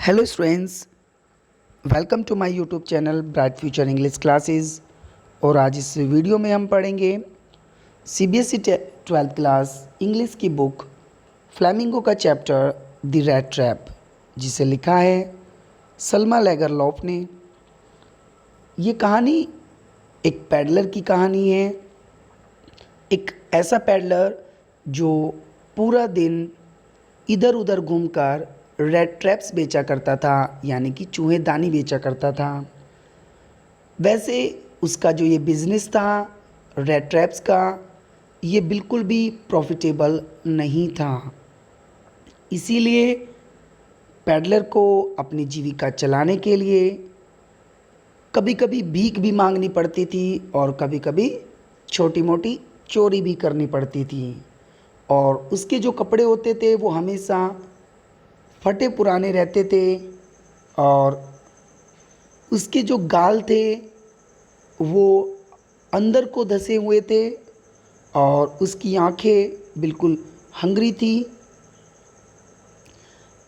Hello students, welcome to my YouTube channel bright future English classes. और आज इस वीडियो में हम पढ़ेंगे सीबीएसई 12th क्लास इंग्लिश की बुक फ्लेमिंगो का चैप्टर द रैट ट्रैप, जिसे लिखा है सल्मा लेगरलॉफ ने। ये कहानी एक पैडलर की कहानी है। एक ऐसा पैडलर जो पूरा दिन इधर उधर घूमकर रेड ट्रैप्स बेचा करता था, यानी कि चूहेदानी बेचा करता था। वैसे उसका जो ये बिज़नेस था रेड ट्रैप्स का, ये बिल्कुल भी प्रॉफिटेबल नहीं था। इसीलिए पैडलर को अपनी जीविका चलाने के लिए कभी कभी भीख भी मांगनी पड़ती थी और कभी कभी छोटी मोटी चोरी भी करनी पड़ती थी। और उसके जो कपड़े होते थे वो हमेशा फटे पुराने रहते थे, और उसके जो गाल थे वो अंदर को धंसे हुए थे, और उसकी आंखें बिल्कुल हंगरी थी।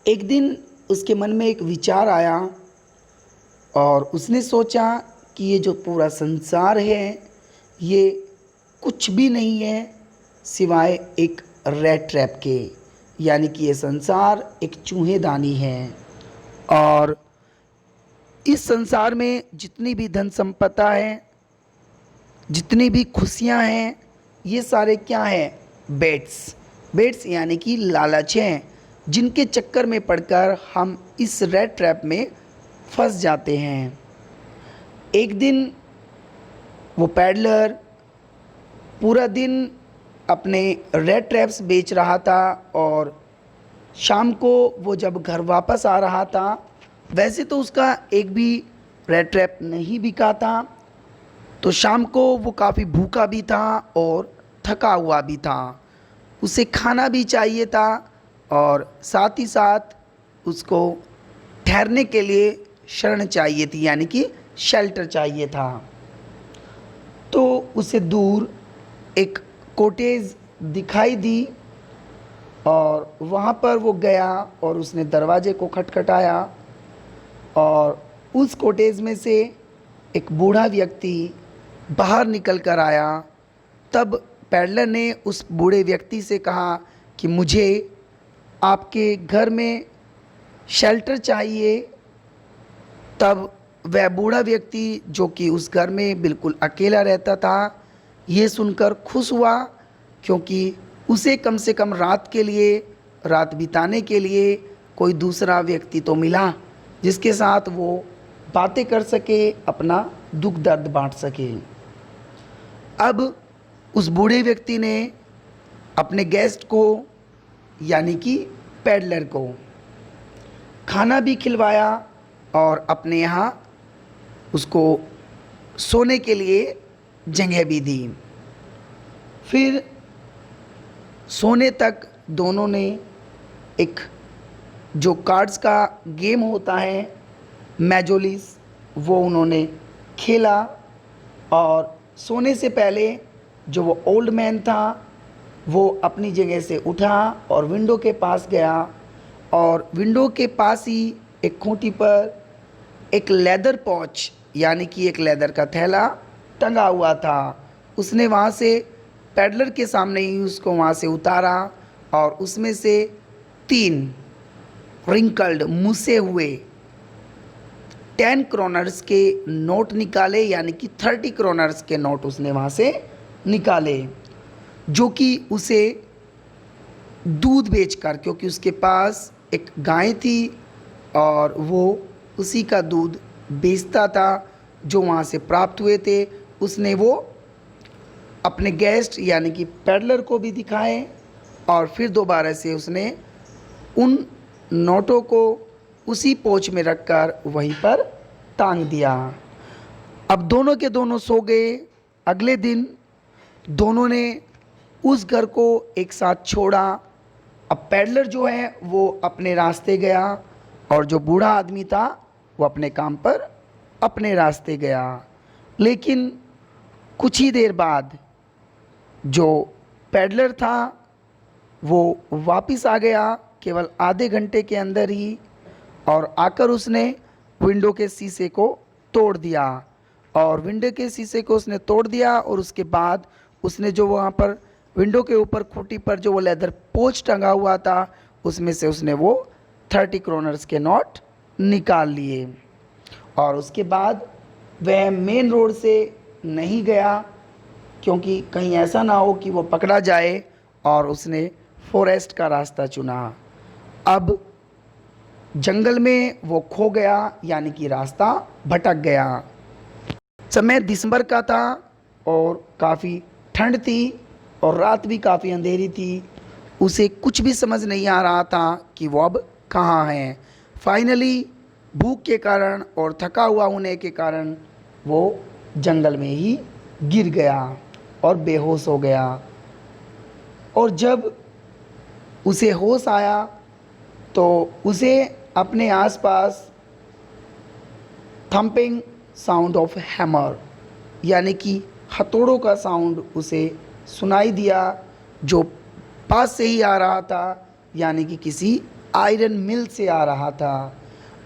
एक दिन उसके मन में एक विचार आया और उसने सोचा कि ये जो पूरा संसार है ये कुछ भी नहीं है सिवाय एक रैट ट्रैप के, यानी कि ये संसार एक चूहेदानी है। और इस संसार में जितनी भी धन संपदा है, जितनी भी खुशियां हैं, ये सारे क्या हैं? बेट्स। बेट्स यानी कि लालच हैं, जिनके चक्कर में पड़कर हम इस रैट ट्रैप में फंस जाते हैं। एक दिन वो पैडलर पूरा दिन अपने रेड ट्रैप्स बेच रहा था, और शाम को वो जब घर वापस आ रहा था, वैसे तो उसका एक भी रेड ट्रैप नहीं बिका था, तो शाम को वो काफ़ी भूखा भी था और थका हुआ भी था। उसे खाना भी चाहिए था और साथ ही साथ उसको ठहरने के लिए शरण चाहिए थी, यानी कि शेल्टर चाहिए था। तो उसे दूर एक कॉटेज दिखाई दी और वहाँ पर वो गया और उसने दरवाजे को खटखटाया, और उस कॉटेज में से एक बूढ़ा व्यक्ति बाहर निकल कर आया। तब पैडलर ने उस बूढ़े व्यक्ति से कहा कि मुझे आपके घर में शेल्टर चाहिए। तब वह बूढ़ा व्यक्ति, जो कि उस घर में बिल्कुल अकेला रहता था, ये सुनकर खुश हुआ, क्योंकि उसे कम से कम रात के लिए, रात बिताने के लिए कोई दूसरा व्यक्ति तो मिला जिसके साथ वो बातें कर सके, अपना दुख दर्द बांट सके। अब उस बूढ़े व्यक्ति ने अपने गेस्ट को, यानी कि पैडलर को, खाना भी खिलवाया और अपने यहाँ उसको सोने के लिए जगह भी दी। फिर सोने तक दोनों ने एक जो कार्ड्स का गेम होता है मैजोलिस, वो उन्होंने खेला। और सोने से पहले जो वो ओल्ड मैन था वो अपनी जगह से उठा और विंडो के पास गया, और विंडो के पास ही एक खूंटी पर एक लेदर पॉच, यानी कि एक लेदर का थैला टंगा हुआ था। उसने वहाँ से पैडलर के सामने ही उसको वहाँ से उतारा और उसमें से 3 रिंकल्ड, मुसे हुए 10 क्रोनर्स के नोट निकाले, यानी कि 30 क्रोनर्स के नोट उसने वहाँ से निकाले, जो कि उसे दूध बेचकर, क्योंकि उसके पास एक गाय थी और वो उसी का दूध बेचता था जो वहाँ से प्राप्त हुए थे, उसने वो अपने गेस्ट यानी कि पैडलर को भी दिखाए। और फिर दोबारा से उसने उन नोटों को उसी पोच में रखकर वहीं पर टांग दिया। अब दोनों के दोनों सो गए। अगले दिन दोनों ने उस घर को एक साथ छोड़ा। अब पैडलर जो है वो अपने रास्ते गया, और जो बूढ़ा आदमी था वो अपने काम पर अपने रास्ते गया। लेकिन कुछ ही देर बाद जो पैडलर था वो वापस आ गया, केवल आधे घंटे के अंदर ही। और आकर उसने विंडो के शीशे को तोड़ दिया। और विंडो के शीशे को उसने तोड़ दिया और उसके बाद उसने जो वहाँ पर विंडो के ऊपर खूंटी पर जो वो लेदर पोच टंगा हुआ था उसमें से उसने वो 30 क्रोनर्स के नोट निकाल लिए। और उसके बाद वह मेन रोड से नहीं गया क्योंकि कहीं ऐसा ना हो कि वो पकड़ा जाए, और उसने फॉरेस्ट का रास्ता चुना। अब जंगल में वो खो गया, यानी कि रास्ता भटक गया। समय दिसंबर का था और काफ़ी ठंड थी और रात भी काफ़ी अंधेरी थी। उसे कुछ भी समझ नहीं आ रहा था कि वो अब कहाँ है। फाइनली भूख के कारण और थका हुआ होने के कारण वो जंगल में ही गिर गया और बेहोश हो गया। और जब उसे होश आया तो उसे अपने आसपास थंपिंग साउंड ऑफ हैमर, यानी कि हथौड़ों का साउंड उसे सुनाई दिया, जो पास से ही आ रहा था, यानी कि किसी आयरन मिल से आ रहा था।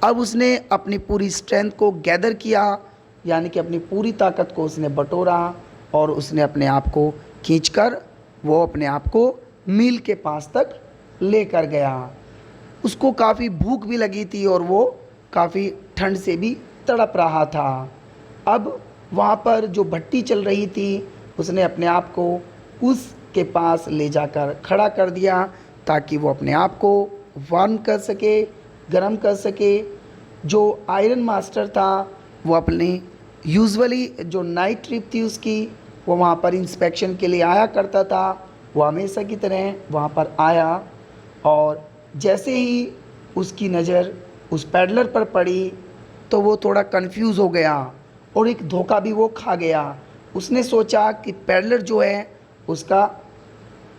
अब उसने अपनी पूरी स्ट्रेंथ को गैदर किया, यानी कि अपनी पूरी ताकत को उसने बटोरा और उसने अपने आप को खींचकर वो अपने आप को मिल के पास तक लेकर गया। उसको काफ़ी भूख भी लगी थी और वो काफ़ी ठंड से भी तड़प रहा था। अब वहाँ पर जो भट्टी चल रही थी उसने अपने आप को उसके पास ले जाकर खड़ा कर दिया ताकि वो अपने आप को वार्म कर सके, गर्म कर सके। जो आयरन मास्टर था वो अपनी यूजुअली जो नाइट ट्रिप थी उसकी, वो वहाँ पर इंस्पेक्शन के लिए आया करता था। वो हमेशा की तरह वहाँ पर आया और जैसे ही उसकी नज़र उस पैडलर पर पड़ी तो वो थोड़ा कंफ्यूज हो गया और एक धोखा भी वो खा गया। उसने सोचा कि पैडलर जो है उसका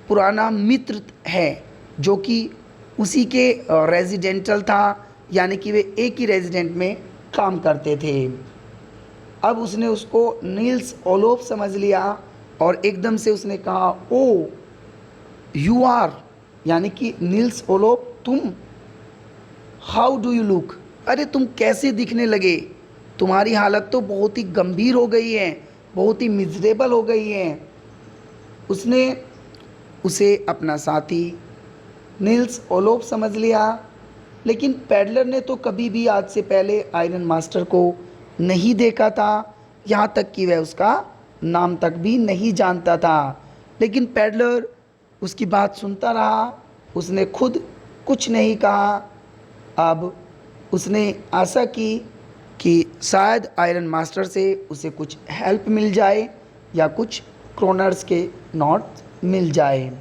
पुराना मित्र है जो कि उसी के रेजिडेंटल था, यानी कि वे एक ही रेजिडेंट में काम करते थे। अब उसने उसको नील्स ओलोफ समझ लिया और एकदम से उसने कहा, ओ यू आर, यानी कि नील्स ओलोफ तुम, हाउ डू यू लुक, अरे तुम कैसे दिखने लगे, तुम्हारी हालत तो बहुत ही गंभीर हो गई है, बहुत ही मिजरेबल हो गई है। उसने उसे अपना साथी नील्स ओलोफ समझ लिया, लेकिन पैडलर ने तो कभी भी आज से पहले आयरन मास्टर को नहीं देखा था, यहाँ तक कि वह उसका नाम तक भी नहीं जानता था। लेकिन पैडलर उसकी बात सुनता रहा, उसने खुद कुछ नहीं कहा। अब उसने आशा की कि शायद आयरन मास्टर से उसे कुछ हेल्प मिल जाए या कुछ क्रोनर्स के नोट मिल जाए।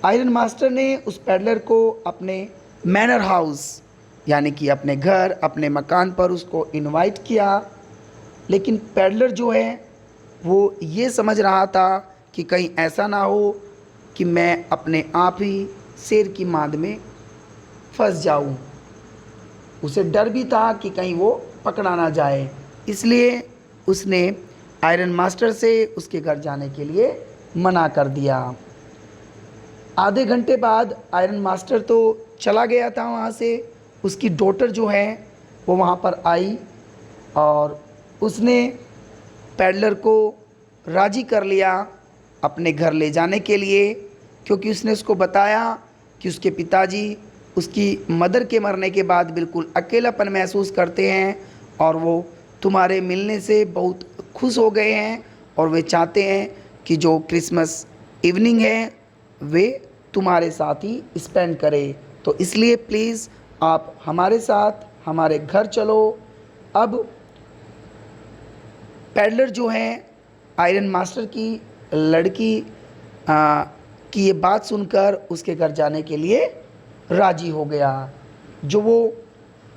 आयरन मास्टर ने उस पैडलर को अपने मैनर हाउस, यानी कि अपने घर, अपने मकान पर उसको इनवाइट किया। लेकिन पैडलर जो है वो ये समझ रहा था कि कहीं ऐसा ना हो कि मैं अपने आप ही शेर की मांद में फंस जाऊं। उसे डर भी था कि कहीं वो पकड़ा ना जाए, इसलिए उसने आयरन मास्टर से उसके घर जाने के लिए मना कर दिया। आधे घंटे बाद आयरन मास्टर तो चला गया था वहाँ से। उसकी डॉटर जो है वो वहाँ पर आई और उसने पैडलर को राज़ी कर लिया अपने घर ले जाने के लिए, क्योंकि उसने उसको बताया कि उसके पिताजी उसकी मदर के मरने के बाद बिल्कुल अकेलापन महसूस करते हैं और वो तुम्हारे मिलने से बहुत खुश हो गए हैं और वे चाहते हैं कि जो क्रिसमस इवनिंग है वे तुम्हारे साथ ही स्पेंड करें। तो इसलिए प्लीज़ आप हमारे साथ हमारे घर चलो। अब पैडलर जो है आयरन मास्टर की लड़की की ये बात सुनकर उसके घर जाने के लिए राज़ी हो गया। जो वो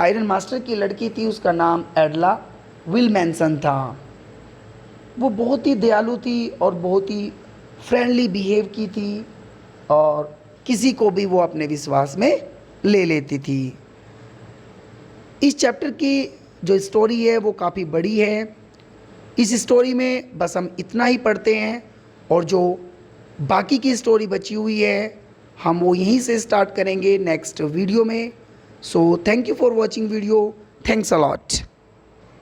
आयरन मास्टर की लड़की थी उसका नाम एडला विलमैनसन था। वो बहुत ही दयालु थी और बहुत ही फ्रेंडली बिहेव की थी और किसी को भी वो अपने विश्वास में ले लेती थी। इस चैप्टर की जो स्टोरी है वो काफ़ी बड़ी है। इस स्टोरी में बस हम इतना ही पढ़ते हैं और जो बाकी की स्टोरी बची हुई है हम वो यहीं से स्टार्ट करेंगे नेक्स्ट वीडियो में। So thank you for watching video. Thanks a lot.